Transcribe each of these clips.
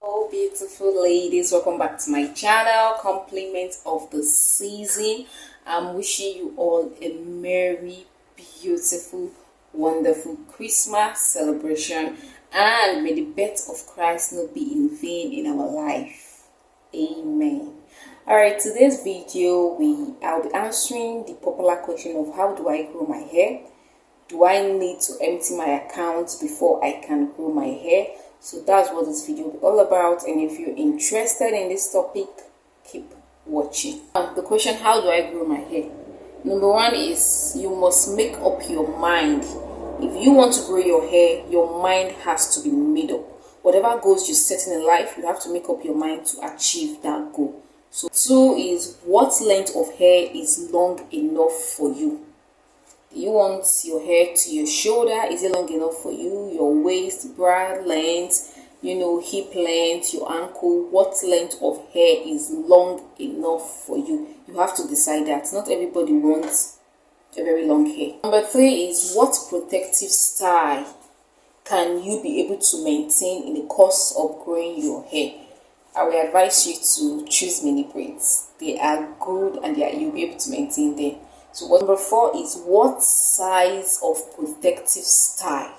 Oh, beautiful ladies, welcome back to my channel. Compliments of the season. I'm wishing you all a merry, beautiful, wonderful Christmas celebration, and may the birth of Christ not be in vain in our life. Amen. Alright, today's video I'll be answering the popular question of how do I grow my hair? Do I need to empty my account before I can grow my hair? So that's what this video will be all about, and if you're interested in this topic, keep watching. The question, how do I grow my hair? Number one is you must make up your mind. If you want to grow your hair, your mind has to be made up. Whatever goals you set in life, you have to make up your mind to achieve that goal. So two is, what length of hair is long enough for you? You want your hair to your shoulder? Is it long enough for you? Your waist, bra length, hip length, your ankle. What length of hair is long enough for you? You have to decide that. Not everybody wants a very long hair. Number three is, what protective style can you be able to maintain in the course of growing your hair? I will advise you to choose mini braids. They are good and you'll be able to maintain them. So number four is, what size of protective style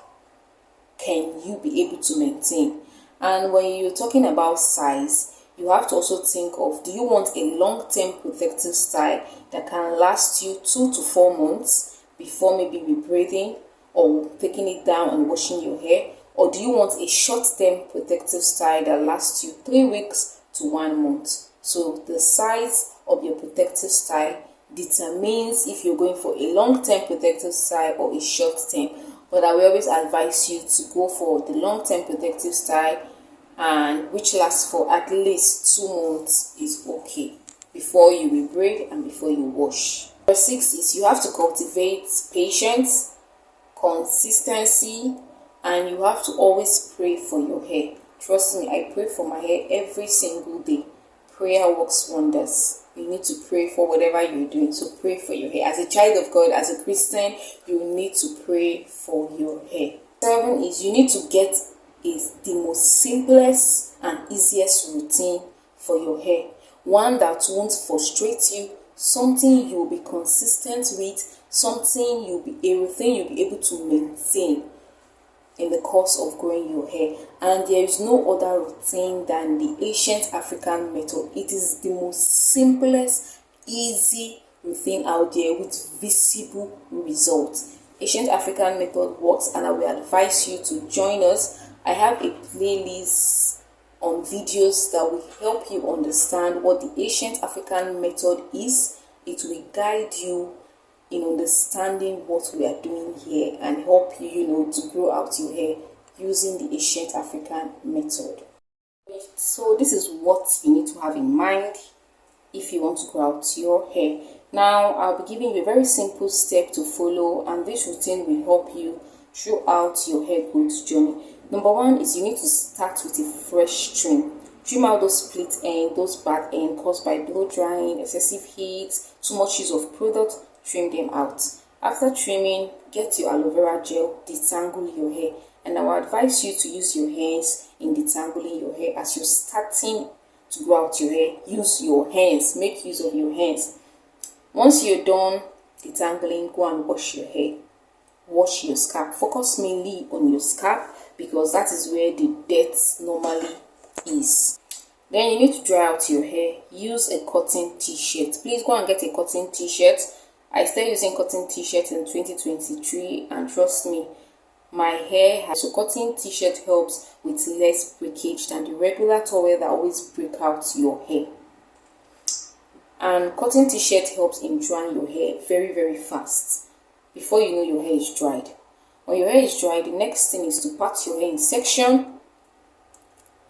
can you be able to maintain? And when you're talking about size, you have to also think of, do you want a long-term protective style that can last you 2 to 4 months before maybe rebraiding or taking it down and washing your hair? Or do you want a short-term protective style that lasts you 3 weeks to 1 month? So the size of your protective style determines if you're going for a long-term protective style or a short-term. But I will always advise you to go for the long-term protective style, and which lasts for at least 2 months is okay before you rebraid and before you wash. Number 6 is, you have to cultivate patience, consistency, and you have to always pray for your hair. Trust me, I pray for my hair every single day. Prayer works wonders. You need to pray for whatever you're doing. So pray for your hair. As a child of God, as a Christian, you need to pray for your hair. 7 is, you need to get the most simplest and easiest routine for your hair. One that won't frustrate you, something you'll be consistent with, something you'll be able to maintain in the course of growing your hair. And there is no other routine than the ancient African method. It is the most simplest, easy routine out there with visible results. Ancient African method works, and I will advise you to join us. I have a playlist on videos that will help you understand what the ancient African method is. It will guide you in understanding what we are doing here and help you, to grow out your hair using the ancient African method. So this is what you need to have in mind if you want to grow out your hair. Now I'll be giving you a very simple step to follow, and this routine will help you throughout your hair growth journey. Number 1 is, you need to start with a fresh trim. Trim out those split ends, those bad ends caused by blow drying, excessive heat, too much use of product. Trim them out. After trimming, get your aloe vera gel, detangle your hair, and I will advise you to use your hands in detangling your hair. As you're starting to grow out your hair, use your hands, make use of your hands. Once you're done detangling, go and wash your hair. Wash your scalp. Focus mainly on your scalp because that is where the dirt normally is. Then you need to dry out your hair. Use a cotton t-shirt. Please go and get a cotton t-shirt. I started using cotton t-shirt in 2023, and trust me, my hair has a cotton t-shirt helps with less breakage than the regular towel that always break out your hair. And cotton t-shirt helps in drying your hair very, very fast. Before you know, your hair is dried. When your hair is dried, the next thing is to part your hair in section.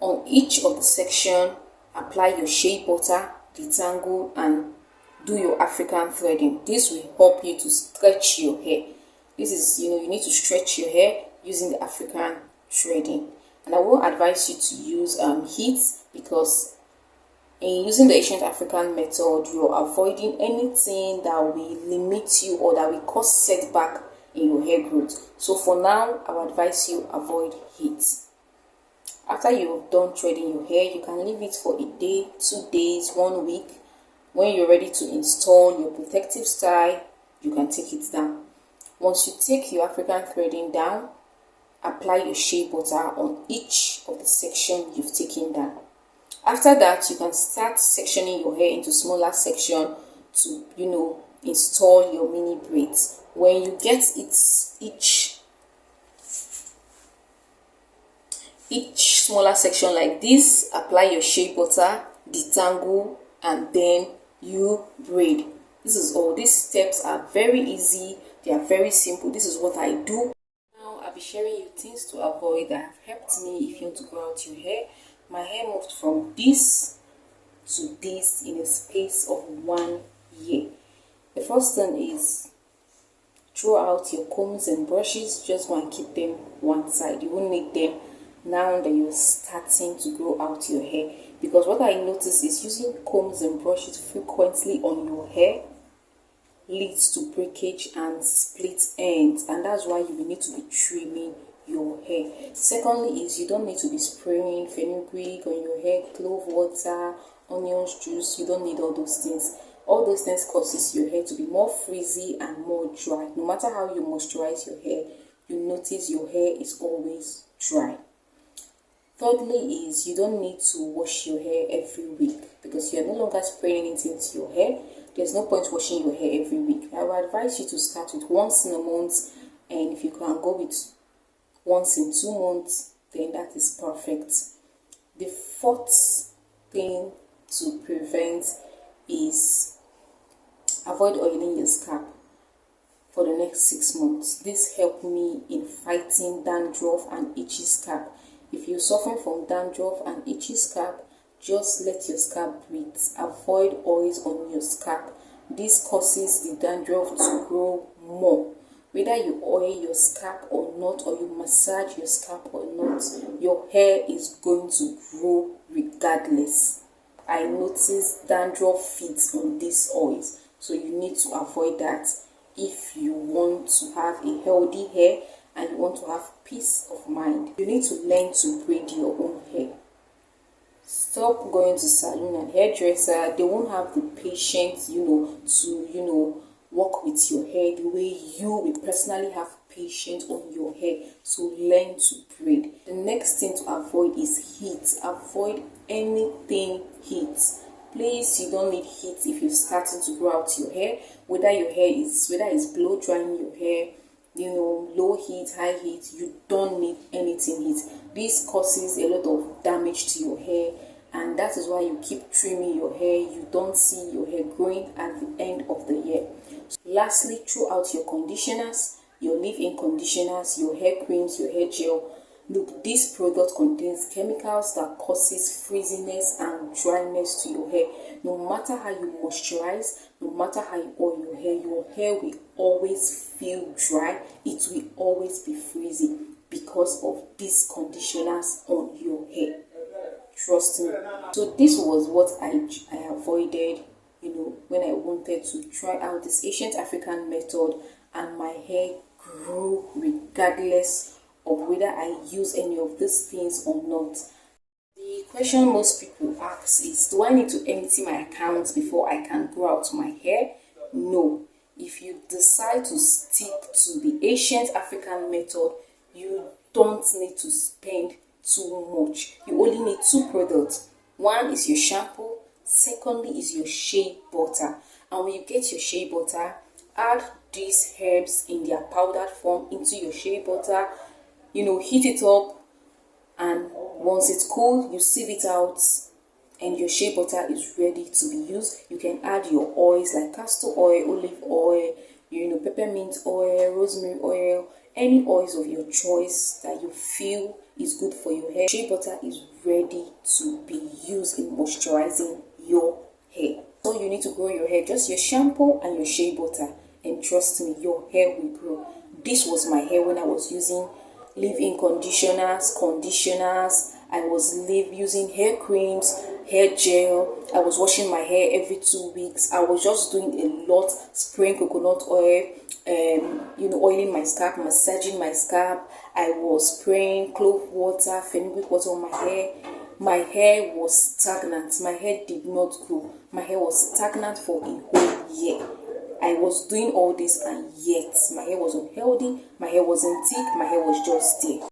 On each of the section, apply your shea butter, detangle, and do your African threading. This will help you to stretch your hair. This is, you need to stretch your hair using the African threading. And I will advise you to use heat, because in using the ancient African method, you're avoiding anything that will limit you or that will cause setback in your hair growth. So for now, I would advise you avoid heat. After you've done threading your hair, you can leave it for a day, 2 days, 1 week. When you're ready to install your protective style, you can take it down. Once you take your African threading down, apply your shea butter on each of the section you've taken down. After that, you can start sectioning your hair into smaller section to, install your mini braids. When you get each smaller section like this, apply your shea butter, detangle, and then you braid. This is all. These steps are very easy. They are very simple. This is what I do. Now I'll be sharing you things to avoid that have helped me if you want to grow out your hair. My hair moved from this to this in a space of 1 year. The first thing is throw out your combs and brushes. Just go and keep them one side. You won't need them now that you're starting to grow out your hair, because what I notice is using combs and brushes frequently on your hair leads to breakage and split ends, and that's why you will need to be trimming your hair. Secondly is you don't need to be spraying fenugreek on your hair, clove water, onions juice. You don't need all those things. All those things causes your hair to be more frizzy and more dry. No matter how you moisturize your hair, you notice your hair is always dry. Thirdly is you don't need to wash your hair every week, because you're no longer spraying it into your hair. There's no point washing your hair every week. I would advise you to start with once in a month, and if you can go with once in 2 months, then that is perfect. The fourth thing to prevent is avoid oiling your scalp for the next 6 months. This helped me in fighting dandruff and itchy scalp. If you're suffering from dandruff and itchy scalp, just let your scalp breathe. Avoid oils on your scalp. This causes the dandruff to grow more. Whether you oil your scalp or not, or you massage your scalp or not, your hair is going to grow regardless. I notice dandruff feeds on these oils, so you need to avoid that if you want to have a healthy hair and you want to have peace of mind. You need to learn to braid your own hair. Stop going to salon and hairdresser. They won't have the patience, to work with your hair the way you will personally have patience on your hair. So learn to braid. The next thing to avoid is heat. Avoid anything heat. Please, you don't need heat if you're starting to grow out your hair. Whether it's blow drying your hair, low heat, high heat, you don't need anything heat. This causes a lot of damage to your hair, and that is why you keep trimming your hair. You don't see your hair growing at the end of the year. Lastly, throw out your conditioners, your leave-in conditioners, your hair creams, your hair gel. Look, this product contains chemicals that causes frizziness and dryness to your hair. No matter how you moisturize, no matter how you oil your hair will always feel dry. It will always be frizzy because of these conditioners on your hair. Trust me. So this was what I avoided, when I wanted to try out this ancient African method, and my hair grew regardless of whether I use any of these things or not. The question most people ask is, do I need to empty my account before I can grow out my hair? No. If you decide to stick to the ancient African method, you don't need to spend too much. You only need 2 products. One is your shampoo, secondly is your shea butter. And when you get your shea butter, add these herbs in their powdered form into your shea butter. Heat it up, and once it's cool, you sieve it out, and your shea butter is ready to be used. You can add your oils like castor oil, olive oil, peppermint oil, rosemary oil, any oils of your choice that you feel is good for your hair. Shea butter is ready to be used in moisturizing your hair. So you need to grow your hair, just your shampoo and your shea butter, and trust me, your hair will grow. This was my hair when I was using leave-in conditioners. I was using hair creams, hair gel. I was washing my hair every 2 weeks. I was just doing a lot, spraying coconut oil, oiling my scalp, massaging my scalp. I was spraying clove water, fenugreek water on my hair. My hair was stagnant. My hair did not grow. My hair was stagnant for a whole year. I was doing all this, and yet my hair was unhealthy, my hair wasn't thick, my hair was just there.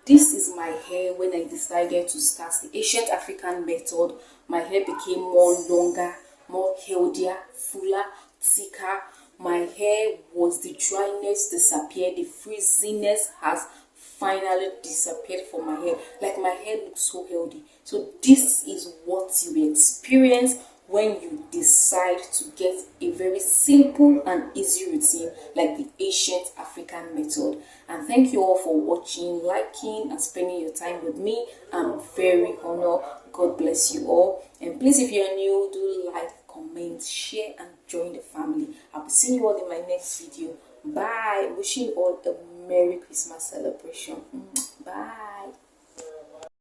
This is my hair when I decided to start the ancient African method. My hair became more longer, more healthier, fuller, thicker. My hair was, the dryness disappeared, the frizziness has finally disappeared from my hair. Like, my hair looks so healthy. So this is what you will experience when you decide to get a very simple and easy routine like the ancient African method. And thank you all for watching, liking, and spending your time with me. I'm very honored. God bless you all. And please, if you're new, do like, comment, share, and join the family. I'll be seeing you all in my next video. Bye. Wishing you all a Merry Christmas celebration.